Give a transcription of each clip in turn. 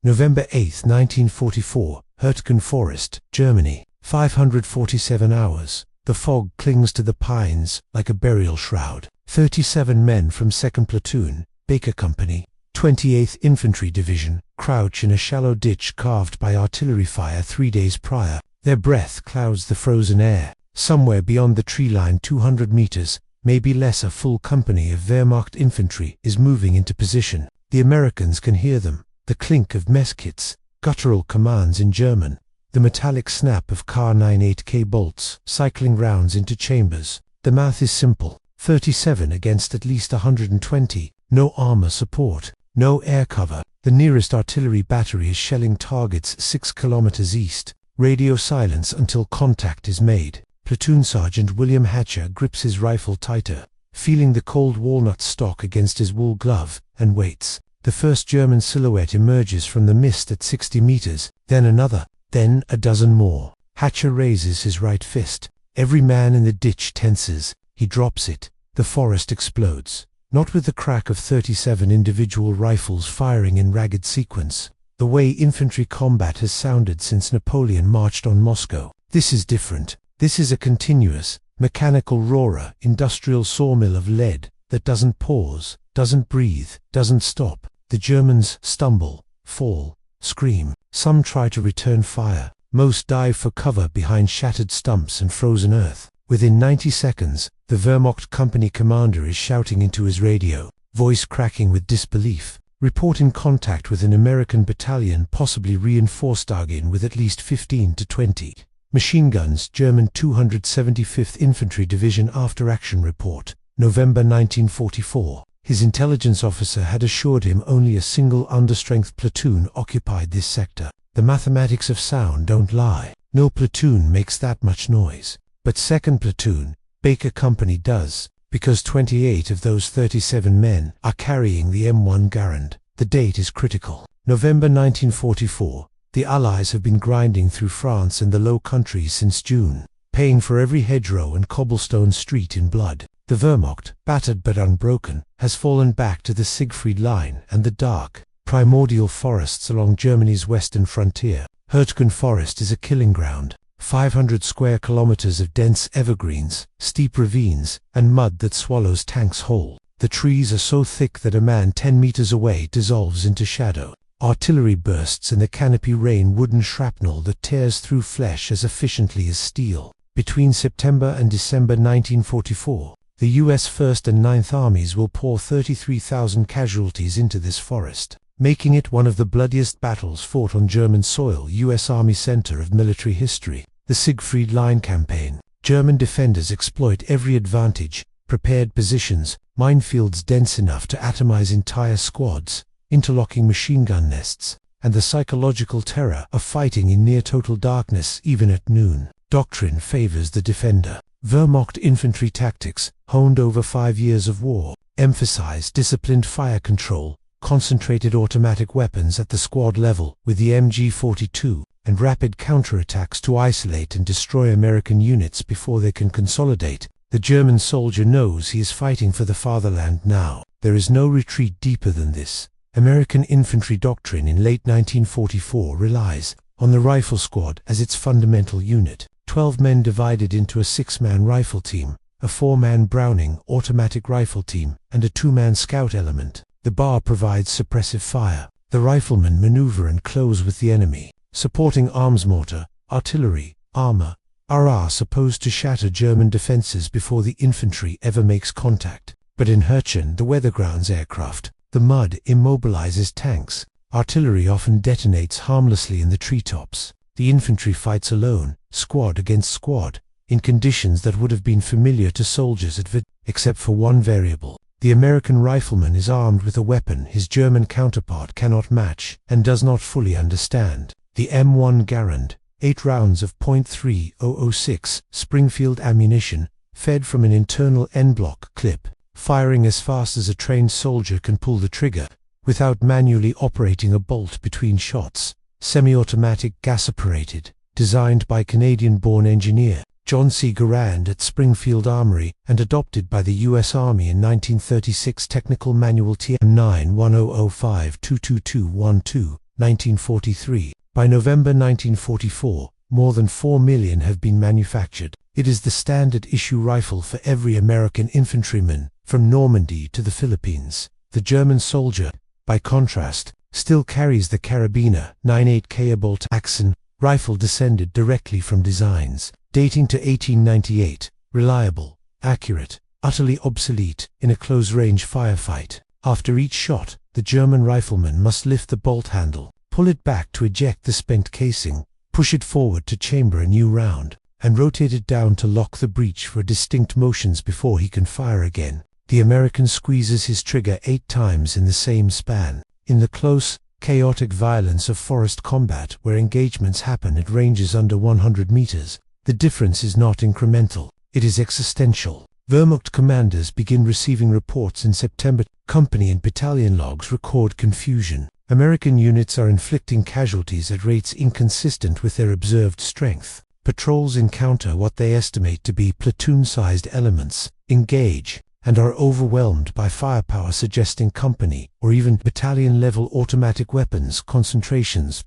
November 8, 1944, Hürtgen Forest, Germany. 547 hours. The fog clings to the pines like a burial shroud. 37 men from Second Platoon, Baker Company, 28th Infantry Division, crouch in a shallow ditch carved by artillery fire 3 days prior. Their breath clouds the frozen air. Somewhere beyond the tree line 200 meters, maybe less, a full company of Wehrmacht infantry is moving into position. The Americans can hear them. The clink of mess kits, guttural commands in German, the metallic snap of Kar-98K bolts cycling rounds into chambers. The math is simple. 37 against at least 120. No armor support. No air cover. The nearest artillery battery is shelling targets 6 kilometers east. Radio silence until contact is made. Platoon Sergeant William Hatcher grips his rifle tighter, feeling the cold walnut stock against his wool glove, and waits. The first German silhouette emerges from the mist at 60 meters, then another, then a dozen more. Hatcher raises his right fist. Every man in the ditch tenses. He drops it. The forest explodes. Not with the crack of 37 individual rifles firing in ragged sequence, the way infantry combat has sounded since Napoleon marched on Moscow. This is different. This is a continuous, mechanical roarer, industrial sawmill of lead that doesn't pause, doesn't breathe, doesn't stop. The Germans stumble, fall, scream. Some try to return fire. Most dive for cover behind shattered stumps and frozen earth. Within 90 seconds, the Wehrmacht company commander is shouting into his radio, voice cracking with disbelief. Reporting contact with an American battalion, possibly reinforced again with at least 15 to 20 machine guns. German 275th Infantry Division after-action report, November 1944. His intelligence officer had assured him only a single understrength platoon occupied this sector. The mathematics of sound don't lie. No platoon makes that much noise. But Second Platoon, Baker Company does, because 28 of those 37 men are carrying the M1 Garand. The date is critical. November 1944. The Allies have been grinding through France and the Low Countries since June, paying for every hedgerow and cobblestone street in blood. The Wehrmacht, battered but unbroken, has fallen back to the Siegfried Line and the dark, primordial forests along Germany's western frontier. Hürtgen Forest is a killing ground. 500 square kilometers of dense evergreens, steep ravines, and mud that swallows tanks whole. The trees are so thick that a man 10 meters away dissolves into shadow. Artillery bursts in the canopy rain wooden shrapnel that tears through flesh as efficiently as steel. Between September and December 1944, the U.S. 1st and 9th Armies will pour 33,000 casualties into this forest, making it one of the bloodiest battles fought on German soil. U.S. Army Center of Military History. The Siegfried Line campaign. German defenders exploit every advantage, prepared positions, minefields dense enough to atomize entire squads, interlocking machine gun nests, and the psychological terror of fighting in near-total darkness even at noon. Doctrine favors the defender. Wehrmacht infantry tactics, honed over 5 years of war, emphasize disciplined fire control, concentrated automatic weapons at the squad level with the MG-42, and rapid counterattacks to isolate and destroy American units before they can consolidate. The German soldier knows he is fighting for the fatherland now. There is no retreat deeper than this. American infantry doctrine in late 1944 relies on the rifle squad as its fundamental unit. 12 men divided into a 6-man rifle team, a 4-man Browning automatic rifle team, and a 2-man scout element. The bar provides suppressive fire. The riflemen maneuver and close with the enemy. Supporting arms mortar, artillery, armor, are supposed to shatter German defenses before the infantry ever makes contact. But in Hürtgen, the weatherground's aircraft, the mud immobilizes tanks. Artillery often detonates harmlessly in the treetops. The infantry fights alone, squad against squad, in conditions that would have been familiar to soldiers at except for one variable. The American rifleman is armed with a weapon his German counterpart cannot match and does not fully understand. The M1 Garand, 8 rounds of .3006 Springfield ammunition, fed from an internal N-block clip, firing as fast as a trained soldier can pull the trigger, without manually operating a bolt between shots. Semi-automatic gas-operated, designed by Canadian-born engineer John C. Garand at Springfield Armory and adopted by the U.S. Army in 1936. Technical Manual TM 91005-22212. 1943. By November 1944, more than 4 million have been manufactured. It is the standard issue rifle for every American infantryman, from Normandy to the Philippines. The German soldier, by contrast, still carries the carabiner 9.8 bolt-action rifle descended directly from designs dating to 1898, reliable, accurate, utterly obsolete in a close-range firefight. After each shot, the German rifleman must lift the bolt handle, pull it back to eject the spent casing, push it forward to chamber a new round, and rotate it down to lock the breech for distinct motions before he can fire again. The American squeezes his trigger 8 times in the same span. In the close, chaotic violence of forest combat where engagements happen at ranges under 100 meters, the difference is not incremental, it is existential. Wehrmacht commanders begin receiving reports in September. Company and battalion logs record confusion. American units are inflicting casualties at rates inconsistent with their observed strength. Patrols encounter what they estimate to be platoon-sized elements, engage, and are overwhelmed by firepower suggesting company or even battalion-level automatic weapons concentrations.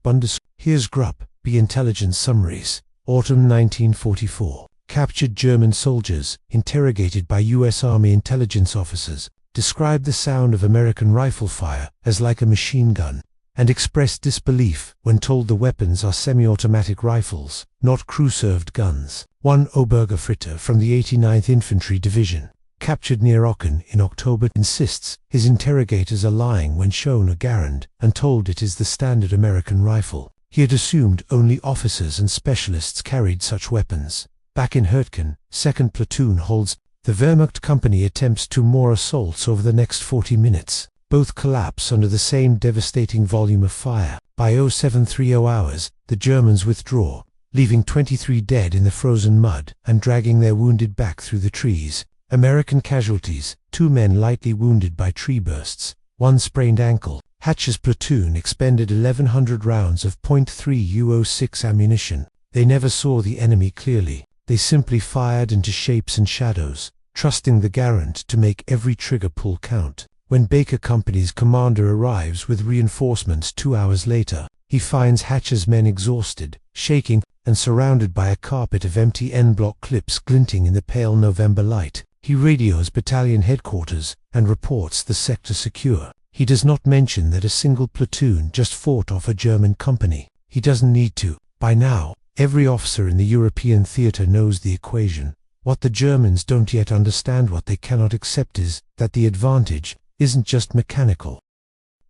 Here's Grupp, B. Intelligence Summaries. Autumn 1944. Captured German soldiers, interrogated by U.S. Army intelligence officers, described the sound of American rifle fire as like a machine gun, and expressed disbelief when told the weapons are semi-automatic rifles, not crew-served guns. One Obergefreiter from the 89th Infantry Division, captured near Aachen in October, insists his interrogators are lying when shown a Garand and told it is the standard American rifle. He had assumed only officers and specialists carried such weapons. Back in Hürtgen, Second Platoon holds. The Wehrmacht company attempts 2 more assaults over the next 40 minutes. Both collapse under the same devastating volume of fire. By 0730 hours, the Germans withdraw, leaving 23 dead in the frozen mud and dragging their wounded back through the trees. American casualties: 2 men lightly wounded by tree bursts, 1 sprained ankle. Hatch's platoon expended 1,100 rounds of .306 ammunition. They never saw the enemy clearly. They simply fired into shapes and shadows, trusting the Garand to make every trigger pull count. When Baker Company's commander arrives with reinforcements 2 hours later, he finds Hatch's men exhausted, shaking, and surrounded by a carpet of empty N-block clips glinting in the pale November light. He radios battalion headquarters and reports the sector secure. He does not mention that a single platoon just fought off a German company. He doesn't need to. By now, every officer in the European theater knows the equation. What the Germans don't yet understand, what they cannot accept, is that the advantage isn't just mechanical.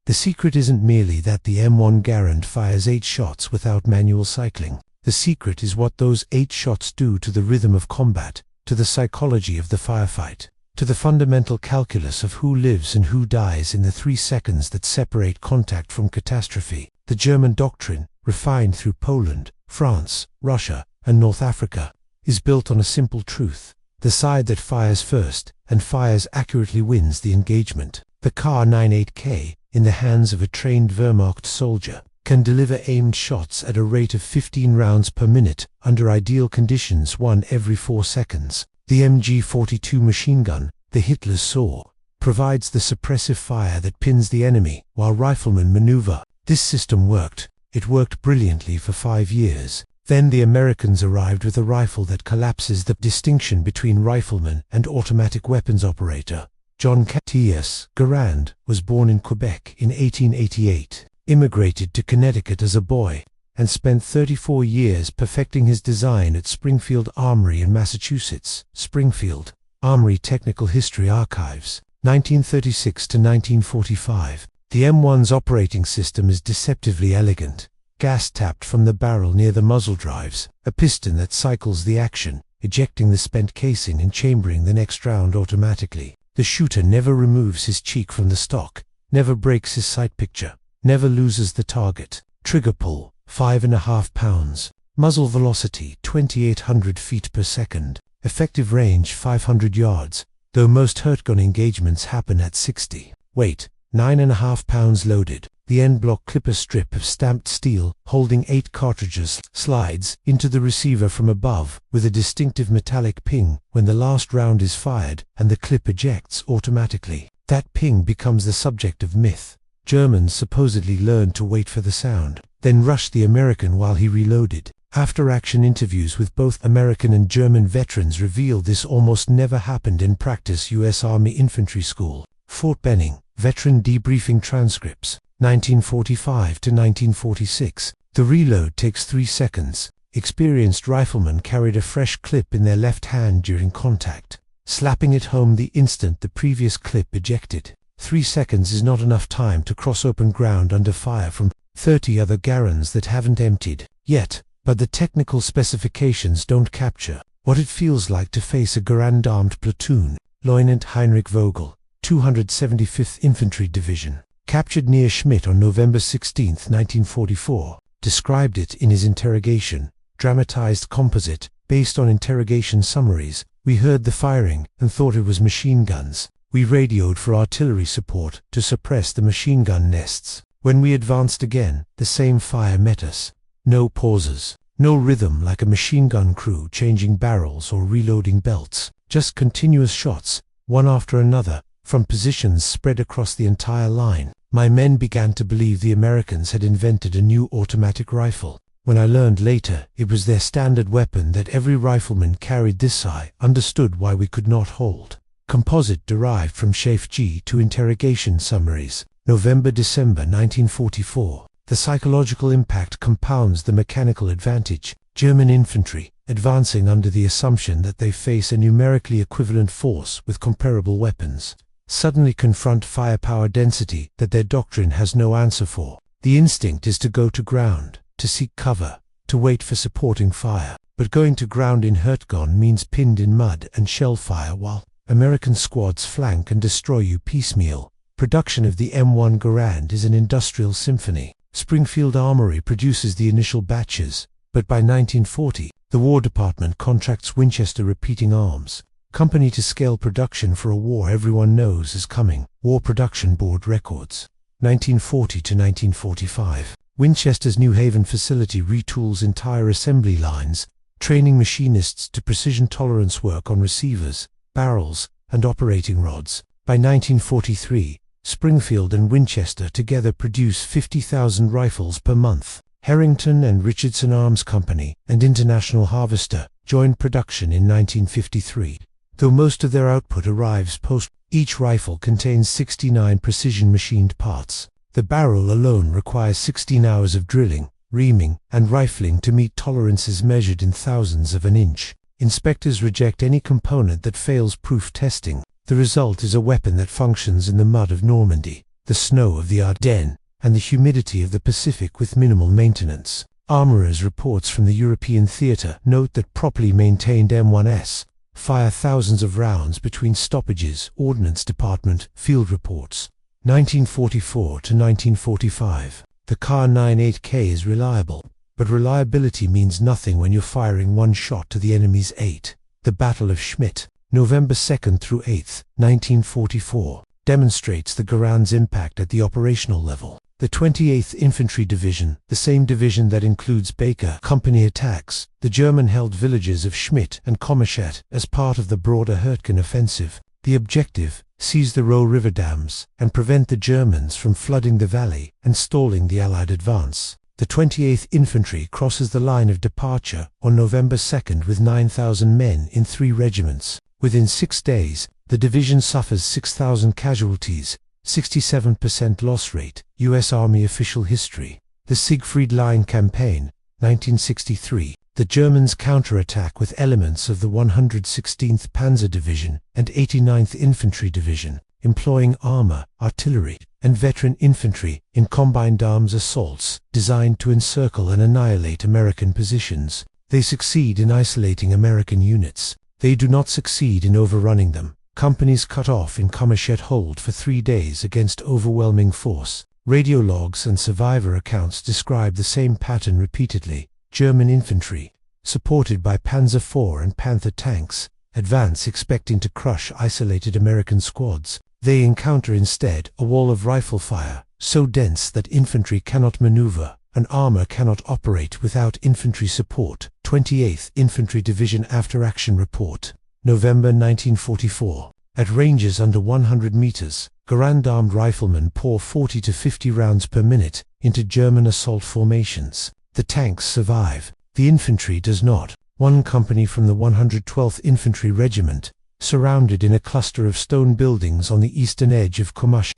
The secret isn't merely that the M1 Garand fires 8 shots without manual cycling. The secret is what those 8 shots do to the rhythm of combat, to the psychology of the firefight, to the fundamental calculus of who lives and who dies in the 3 seconds that separate contact from catastrophe. The German doctrine, refined through Poland, France, Russia, and North Africa, is built on a simple truth: the side that fires first and fires accurately wins the engagement. The Kar 98K, in the hands of a trained Wehrmacht soldier, can deliver aimed shots at a rate of 15 rounds per minute under ideal conditions, 1 every 4 seconds. The MG-42 machine gun, the Hitler's saw, provides the suppressive fire that pins the enemy while riflemen maneuver. This system worked. It worked brilliantly for 5 years. Then the Americans arrived with a rifle that collapses the distinction between rifleman and automatic weapons operator. John T.S. Garand was born in Quebec in 1888, immigrated to Connecticut as a boy, and spent 34 years perfecting his design at Springfield Armory in Massachusetts. Springfield Armory Technical History Archives, 1936 to 1945. The M1's operating system is deceptively elegant. Gas tapped from the barrel near the muzzle drives, a piston that cycles the action, ejecting the spent casing and chambering the next round automatically. The shooter never removes his cheek from the stock, never breaks his sight picture, never loses the target. Trigger pull, 5.5 pounds. Muzzle velocity, 2,800 feet per second. Effective range, 500 yards, though most Hürtgen engagements happen at 60. Weight, 9.5 pounds loaded. The end-block clipper strip of stamped steel, holding 8 cartridges, slides into the receiver from above with a distinctive metallic ping when the last round is fired, and the clip ejects automatically. That ping becomes the subject of myth. Germans supposedly learned to wait for the sound, then rushed the American while he reloaded. After-action interviews with both American and German veterans revealed this almost never happened in practice. U.S. Army Infantry School, Fort Benning, Veteran Debriefing Transcripts, 1945 to 1946. The reload takes 3 seconds. Experienced riflemen carried a fresh clip in their left hand during contact, slapping it home the instant the previous clip ejected. 3 seconds is not enough time to cross open ground under fire from 30 other Garands that haven't emptied yet, but the technical specifications don't capture what it feels like to face a Garand armed platoon. Lieutenant Heinrich Vogel, 275th Infantry Division, captured near Schmidt on November 16, 1944, described it in his interrogation, dramatized composite, based on interrogation summaries. We heard the firing and thought it was machine guns. We radioed for artillery support to suppress the machine gun nests. When we advanced again, the same fire met us. No pauses, no rhythm like a machine gun crew changing barrels or reloading belts, just continuous shots, one after another, from positions spread across the entire line. My men began to believe the Americans had invented a new automatic rifle. When I learned later it was their standard weapon that every rifleman carried, this I understood why we could not hold. Composite derived from Chef G to interrogation summaries, November-December 1944. The psychological impact compounds the mechanical advantage. German infantry, advancing under the assumption that they face a numerically equivalent force with comparable weapons, suddenly confront firepower density that their doctrine has no answer for. The instinct is to go to ground, to seek cover, to wait for supporting fire. But going to ground in Hürtgen means pinned in mud and shell fire while American squads flank and destroy you piecemeal. Production of the M1 Garand is an industrial symphony. Springfield Armory produces the initial batches, but by 1940, the War Department contracts Winchester Repeating Arms Company to scale production for a war everyone knows is coming. War Production Board Records, 1940 to 1945. Winchester's New Haven facility retools entire assembly lines, training machinists to precision tolerance work on receivers, barrels, and operating rods. By 1943, Springfield and Winchester together produce 50,000 rifles per month. Harrington and Richardson Arms Company and International Harvester joined production in 1953. Though most of their output arrives post, each rifle contains 69 precision-machined parts. The barrel alone requires 16 hours of drilling, reaming, and rifling to meet tolerances measured in thousandths of an inch. Inspectors reject any component that fails proof testing. The result is a weapon that functions in the mud of Normandy, the snow of the Ardennes, and the humidity of the Pacific with minimal maintenance. Armorers' reports from the European theatre note that properly maintained M1s fire thousands of rounds between stoppages. Ordnance Department Field Reports, 1944 to 1945. The Kar 98K is reliable, but reliability means nothing when you're firing one shot to the enemy's 8. The Battle of Schmidt, November 2nd through 8th, 1944, demonstrates the Garand's impact at the operational level. The 28th Infantry Division, the same division that includes Baker Company attacks the German-held villages of Schmidt and Commerchet as part of the broader Hürtgen offensive. The objective: seize the Roh River dams and prevent the Germans from flooding the valley and stalling the Allied advance. The 28th Infantry crosses the line of departure on November 2nd with 9,000 men in 3 regiments. Within 6 days, the division suffers 6,000 casualties, 67% loss rate. U.S. Army official history. The Siegfried Line Campaign, 1963. The Germans counterattack with elements of the 116th Panzer Division and 89th Infantry Division, employing armor, artillery, and veteran infantry in combined arms assaults designed to encircle and annihilate American positions. They succeed in isolating American units. They do not succeed in overrunning them. Companies cut off in Commerchet hold for 3 days against overwhelming force. Radio logs and survivor accounts describe the same pattern repeatedly. German infantry, supported by Panzer IV and Panther tanks, advance expecting to crush isolated American squads. They encounter instead a wall of rifle fire, so dense that infantry cannot maneuver, and armor cannot operate without infantry support. 28th Infantry Division After Action Report, November 1944. At ranges under 100 meters, Garand armed riflemen pour 40 to 50 rounds per minute into German assault formations. The tanks survive. The infantry does not. One company from the 112th Infantry Regiment, surrounded in a cluster of stone buildings on the eastern edge of Kurmash,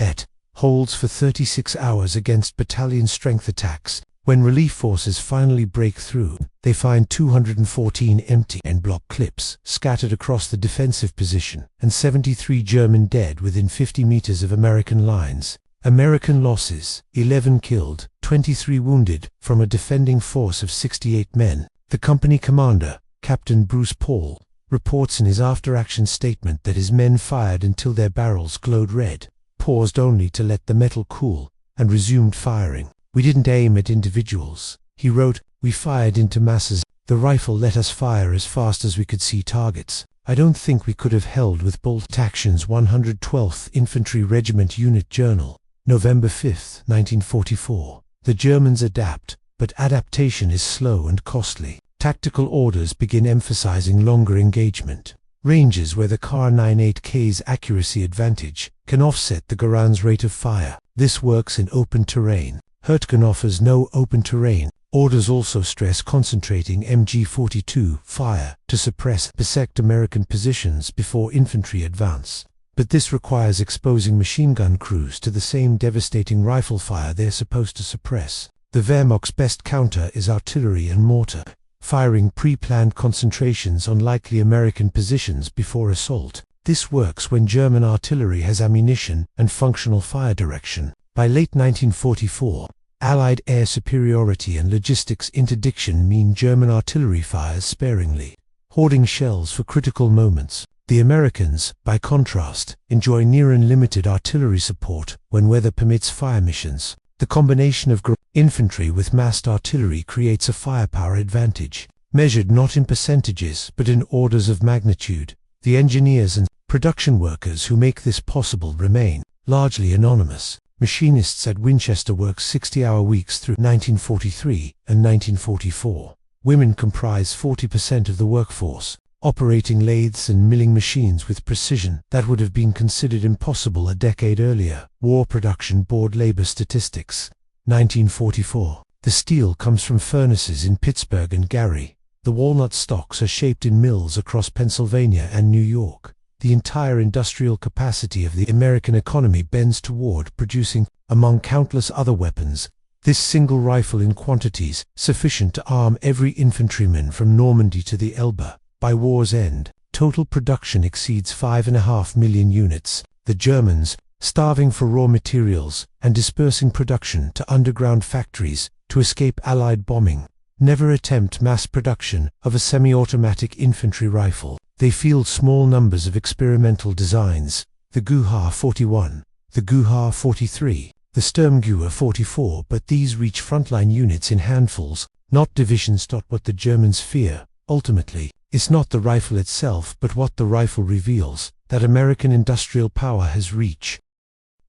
holds for 36 hours against battalion strength attacks. When relief forces finally break through, they find 214 empty en-bloc clips scattered across the defensive position, and 73 German dead within 50 meters of American lines. American losses: 11 killed, 23 wounded, from a defending force of 68 men. The company commander, Captain Bruce Paul, reports in his after-action statement that his men fired until their barrels glowed red, paused only to let the metal cool, and resumed firing. "We didn't aim at individuals," he wrote. "We fired into masses. The rifle let us fire as fast as we could see targets. I don't think we could have held with bolt actions." 112th Infantry Regiment Unit Journal, November 5, 1944. The Germans adapt, but adaptation is slow and costly. Tactical orders begin emphasizing longer engagement. Ranges where the Kar-98K's accuracy advantage can offset the Garand's rate of fire. This works in open terrain. Hürtgen offers no open terrain. Orders also stress concentrating MG-42 fire to suppress bisect American positions before infantry advance. But this requires exposing machine gun crews to the same devastating rifle fire they're supposed to suppress. The Wehrmacht's best counter is artillery and mortar, firing pre-planned concentrations on likely American positions before assault. This works when German artillery has ammunition and functional fire direction. By late 1944, Allied air superiority and logistics interdiction mean German artillery fires sparingly, hoarding shells for critical moments. The Americans, by contrast, enjoy near unlimited artillery support when weather permits fire missions. The combination of infantry with massed artillery creates a firepower advantage, measured not in percentages but in orders of magnitude. The engineers and production workers who make this possible remain largely anonymous. Machinists at Winchester work 60-hour weeks through 1943 and 1944. Women comprise 40% of the workforce, operating lathes and milling machines with precision that would have been considered impossible a decade earlier. War Production Board Labor Statistics, 1944. The steel comes from furnaces in Pittsburgh and Gary. The walnut stocks are shaped in mills across Pennsylvania and New York. The entire industrial capacity of the American economy bends toward producing, among countless other weapons, this single rifle in quantities sufficient to arm every infantryman from Normandy to the Elbe. By war's end, total production exceeds 5.5 million units. The Germans, starving for raw materials and dispersing production to underground factories to escape Allied bombing, never attempt mass production of a semi-automatic infantry rifle. They field small numbers of experimental designs: the Guha 41, the Guha 43, the Sturmgewehr 44, but these reach frontline units in handfuls, not divisions. What the Germans fear, ultimately, is not the rifle itself but what the rifle reveals, that American industrial power has reach.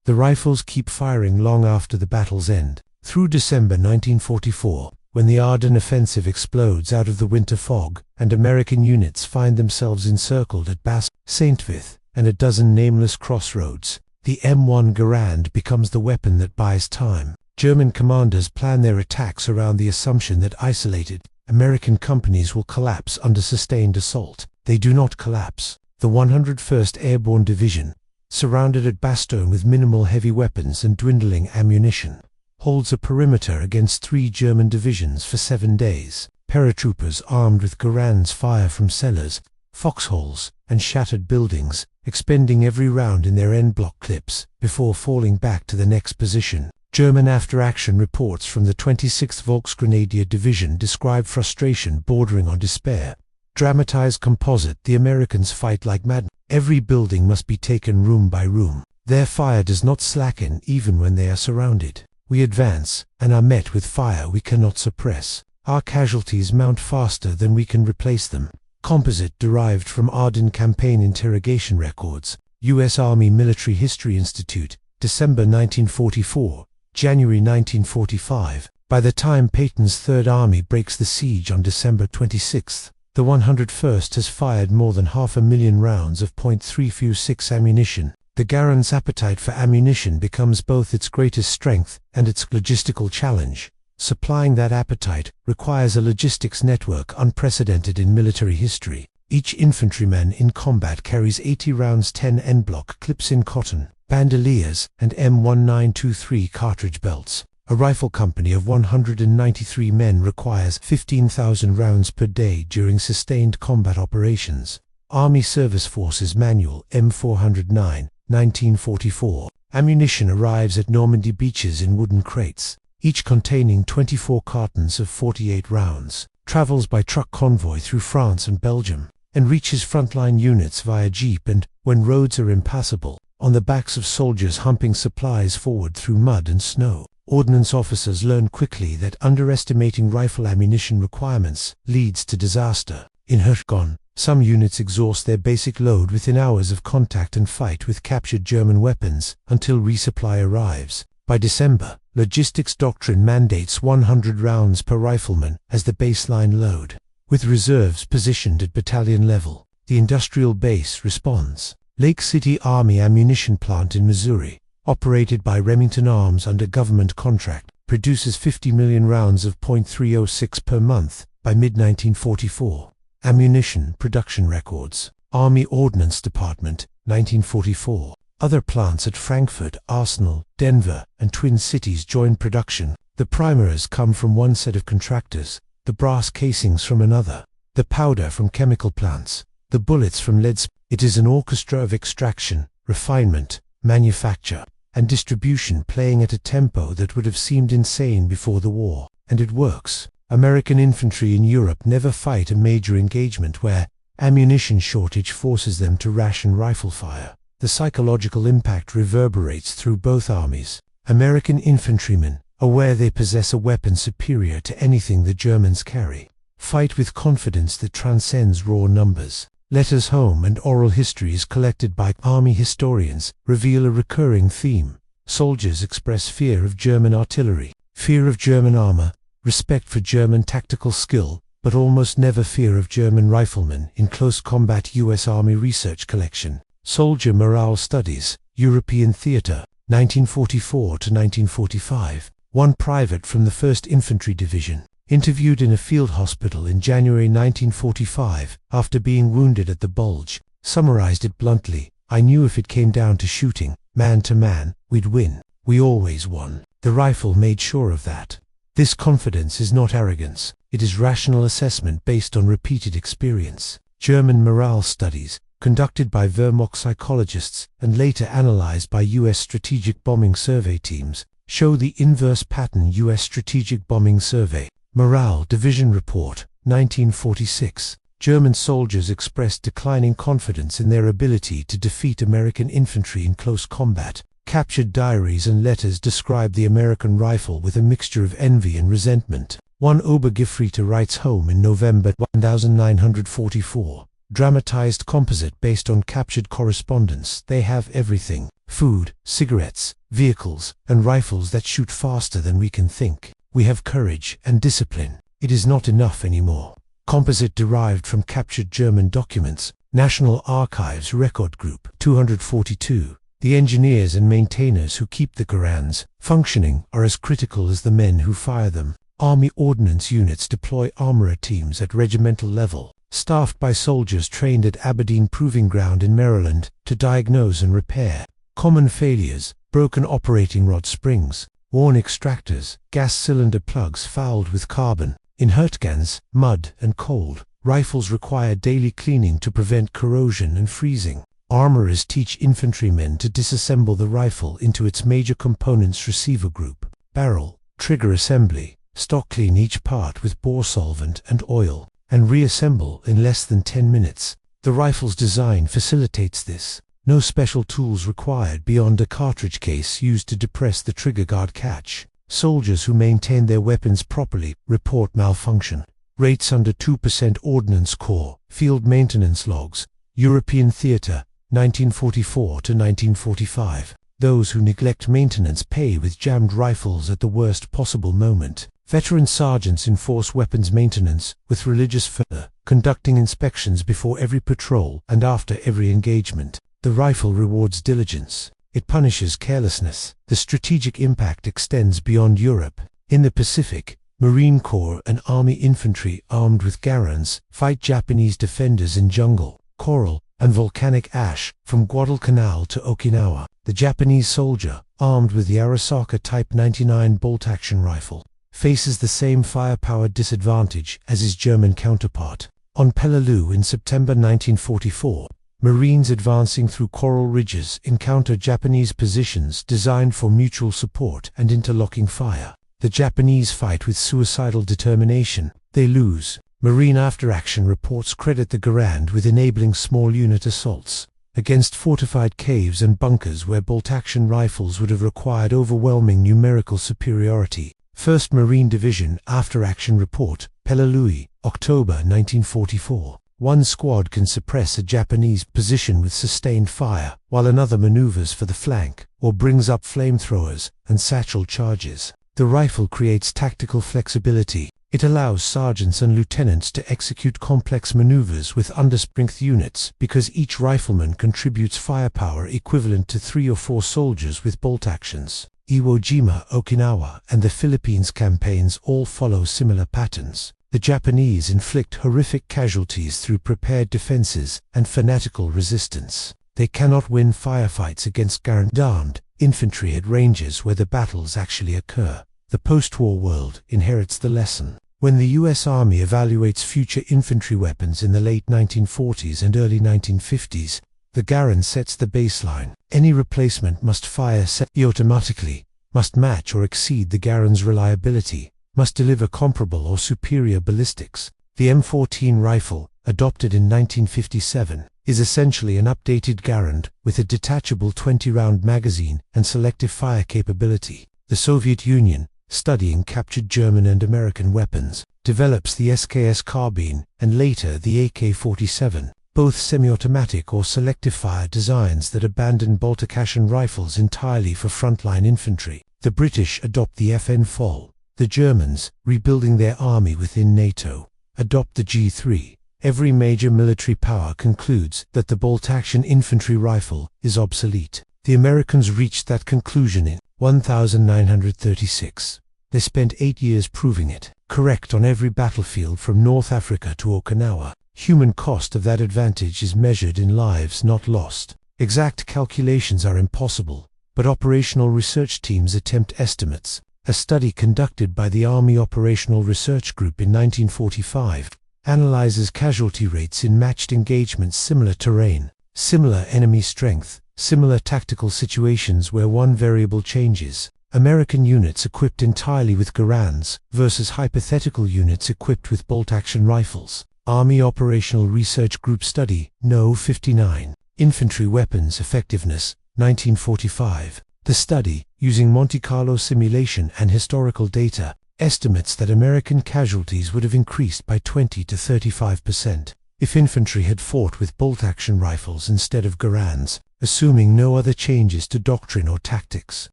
The rifles keep firing long after the battle's end. Through December 1944, when the Ardennes offensive explodes out of the winter fog, and American units find themselves encircled at Basse, Saint-Vith, and a dozen nameless crossroads, the M1 Garand becomes the weapon that buys time. German commanders plan their attacks around the assumption that isolated American companies will collapse under sustained assault. They do not collapse. The 101st Airborne Division, surrounded at Bastogne with minimal heavy weapons and dwindling ammunition, holds a perimeter against 3 German divisions for 7 days. Paratroopers armed with Garand's fire from cellars, foxholes, and shattered buildings, expending every round in their en-bloc clips before falling back to the next position. German after-action reports from the 26th Volksgrenadier Division describe frustration bordering on despair. Dramatized composite: the Americans fight like mad. Every building must be taken room by room. Their fire does not slacken even when they are surrounded. We advance, and are met with fire we cannot suppress. Our casualties mount faster than we can replace them. Composite derived from Ardennes Campaign interrogation records. U.S. Army Military History Institute, December 1944, January 1945. By the time Patton's Third Army breaks the siege on December 26, The 101st has fired more than 500,000 rounds of .356 ammunition. The Garand's appetite for ammunition becomes both its greatest strength and its logistical challenge. Supplying that appetite requires a logistics network unprecedented in military history. Each infantryman in combat carries 80 rounds, 10 en-bloc clips in cotton, bandoliers, and M1923 cartridge belts. A rifle company of 193 men requires 15,000 rounds per day during sustained combat operations. Army Service Forces Manual M409, 1944. Ammunition arrives at Normandy beaches in wooden crates, each containing 24 cartons of 48 rounds, travels by truck convoy through France and Belgium, and reaches frontline units via jeep and, when roads are impassable, on the backs of soldiers humping supplies forward through mud and snow. Ordnance officers learn quickly that underestimating rifle ammunition requirements leads to disaster. In Hürtgen, some units exhaust their basic load within hours of contact and fight with captured German weapons until resupply arrives. By December, logistics doctrine mandates 100 rounds per rifleman as the baseline load. With reserves positioned at battalion level, the industrial base responds. Lake City Army Ammunition Plant in Missouri, operated by Remington Arms under government contract, produces 50 million rounds of .306 per month by mid-1944. Ammunition production records. Army Ordnance Department, 1944. Other plants at Frankfurt, Arsenal, Denver, and Twin Cities join production. The primers come from one set of contractors, the brass casings from another, the powder from chemical plants, the bullets from lead. It is an orchestra of extraction, refinement, manufacture, and distribution playing at a tempo that would have seemed insane before the war. And it works. American infantry in Europe never fight a major engagement where ammunition shortage forces them to ration rifle fire. The psychological impact reverberates through both armies. American infantrymen, aware they possess a weapon superior to anything the Germans carry, fight with confidence that transcends raw numbers. Letters home and oral histories collected by army historians reveal a recurring theme. Soldiers express fear of German artillery, fear of German armor, respect for German tactical skill, but almost never fear of German riflemen. In Close Combat U.S. Army Research Collection, Soldier Morale Studies, European Theater, 1944 to 1945. One private from the 1st Infantry Division, interviewed in a field hospital in January 1945 after being wounded at the Bulge, summarized it bluntly: "I knew if it came down to shooting, man to man, we'd win. We always won. The rifle made sure of that." This confidence is not arrogance, it is rational assessment based on repeated experience. German morale studies, conducted by Wehrmacht psychologists and later analyzed by U.S. strategic bombing survey teams, show the inverse pattern. U.S. Strategic Bombing Survey Morale Division Report, 1946. German soldiers expressed declining confidence in their ability to defeat American infantry in close combat. Captured diaries and letters describe the American rifle with a mixture of envy and resentment. One Obergefreiter writes home in November 1944, dramatized composite based on captured correspondence: "They have everything: food, cigarettes, vehicles, and rifles that shoot faster than we can think. We have courage and discipline. It is not enough anymore." Composite derived from captured German documents. National Archives Record Group, 242. The engineers and maintainers who keep the Garands functioning are as critical as the men who fire them. Army ordnance units deploy armorer teams at regimental level, staffed by soldiers trained at Aberdeen Proving Ground in Maryland, to diagnose and repair common failures: broken operating rod springs, worn extractors, gas cylinder plugs fouled with carbon. In Hürtgens, mud and cold, rifles require daily cleaning to prevent corrosion and freezing. Armorers teach infantrymen to disassemble the rifle into its major components: receiver group, barrel, trigger assembly, stock clean each part with bore solvent and oil, and reassemble in less than 10 minutes. The rifle's design facilitates this. No special tools required beyond a cartridge case used to depress the trigger guard catch. Soldiers who maintain their weapons properly report malfunction rates under 2%. Ordnance Corps Field Maintenance Logs, European Theater, 1944 to 1945. Those who neglect maintenance pay with jammed rifles at the worst possible moment. Veteran sergeants enforce weapons maintenance with religious fervor, conducting inspections before every patrol and after every engagement. The rifle rewards diligence. It punishes carelessness. The strategic impact extends beyond Europe. In the Pacific, Marine Corps and Army infantry armed with Garands fight Japanese defenders in jungle, coral, and volcanic ash from Guadalcanal to Okinawa. The Japanese soldier, armed with the Arasaka Type 99 bolt-action rifle, faces the same firepower disadvantage as his German counterpart. On Peleliu in September 1944, Marines advancing through coral ridges encounter Japanese positions designed for mutual support and interlocking fire. The Japanese fight with suicidal determination. They lose. Marine after-action reports credit the Garand with enabling small unit assaults against fortified caves and bunkers where bolt-action rifles would have required overwhelming numerical superiority. 1st Marine Division after-action report, Peleliu, October 1944. One squad can suppress a Japanese position with sustained fire, while another maneuvers for the flank, or brings up flamethrowers and satchel charges. The rifle creates tactical flexibility. It allows sergeants and lieutenants to execute complex maneuvers with understrength units because each rifleman contributes firepower equivalent to 3 or 4 soldiers with bolt actions. Iwo Jima, Okinawa, and the Philippines campaigns all follow similar patterns. The Japanese inflict horrific casualties through prepared defenses and fanatical resistance. They cannot win firefights against Garand armed infantry at ranges where the battles actually occur. The post-war world inherits the lesson. When the US Army evaluates future infantry weapons in the late 1940s and early 1950s, the Garand sets the baseline. Any replacement must fire semi-automatically, must match or exceed the Garand's reliability, must deliver comparable or superior ballistics. The M14 rifle, adopted in 1957, is essentially an updated Garand with a detachable 20-round magazine and selective fire capability. The Soviet Union, studying captured German and American weapons, develops the SKS carbine and later the AK-47, both semi-automatic or selective fire designs that abandon bolt-action rifles entirely for frontline infantry. The British adopt the FN FOL. The Germans, rebuilding their army within NATO, adopt the G3. Every major military power concludes that the bolt-action infantry rifle is obsolete. The Americans reached that conclusion in 1936. They spent 8 years proving it correct on every battlefield from North Africa to Okinawa. Human cost of that advantage is measured in lives not lost. Exact calculations are impossible, but operational research teams attempt estimates. A study conducted by the Army Operational Research Group in 1945 analyzes casualty rates in matched engagements, similar terrain, similar enemy strength, similar tactical situations where one variable changes. American units equipped entirely with Garands versus hypothetical units equipped with bolt-action rifles. Army Operational Research Group Study, No. 59. Infantry Weapons Effectiveness, 1945. The study, using Monte Carlo simulation and historical data, estimates that American casualties would have increased by 20 to 35% if infantry had fought with bolt-action rifles instead of Garands, assuming no other changes to doctrine or tactics.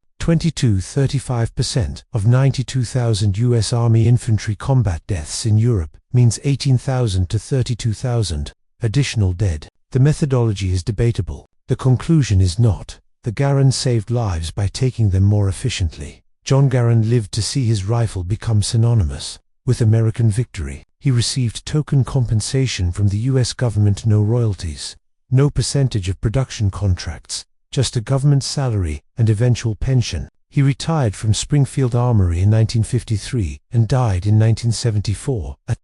22–35% of 92,000 U.S. Army infantry combat deaths in Europe means 18,000 to 32,000 additional dead. The methodology is debatable. The conclusion is not. The Garand saved lives by taking them more efficiently. John Garand lived to see his rifle become synonymous with American victory. He received token compensation from the U.S. government, no royalties, no percentage of production contracts, just a government salary and eventual pension. He retired from Springfield Armory in 1953 and died in 1974 at